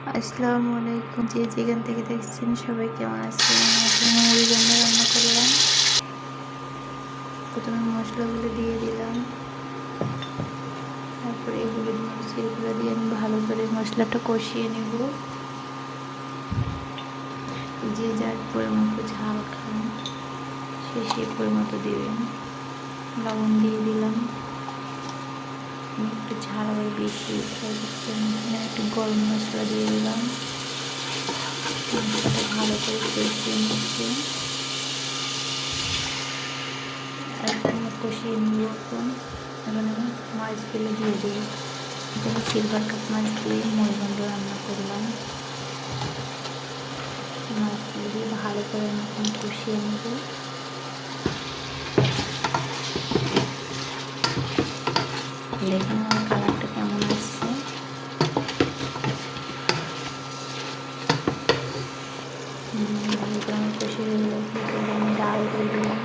আসসালামু আলাইকুম। যে যেখান থেকে দেখছেন সবাই কেমন আছেন? এখন মুড়িঘণ্ট রান্না করলাম। প্রথমে মশলাগুলো দিয়ে দিলাম, তারপরে হলুদ মরিচের গুঁড়া দিয়ে আমি ভালো করে মশলাটা কষিয়ে নেব। যে যার পরিমতো ঝাল খান সে সেই পরিমতো দেবেন। লবণ দিয়ে দিলাম, আমি একটু ঝাল আবার বেশি খাই, একটু গরম মশলা দিয়ে দিলাম। মশলাটা ভালো করে কষিয়ে নিচ্ছি, কষিয়ে নিয়ে এখন আমি মাছগুলো দিয়ে দেবো। এখানে সিলভার কাপ মাছ দিয়ে মুড়িঘণ্ট রান্না করলাম। মাছগুলো দিয়ে ভালো করে আমি এখন কষিয়ে নেব। দেখুন আমার কালারটা কেমন আসছে। ভালো করে আমি কষিয়ে দিলাম, আমি ডাল দিয়ে দিলাম।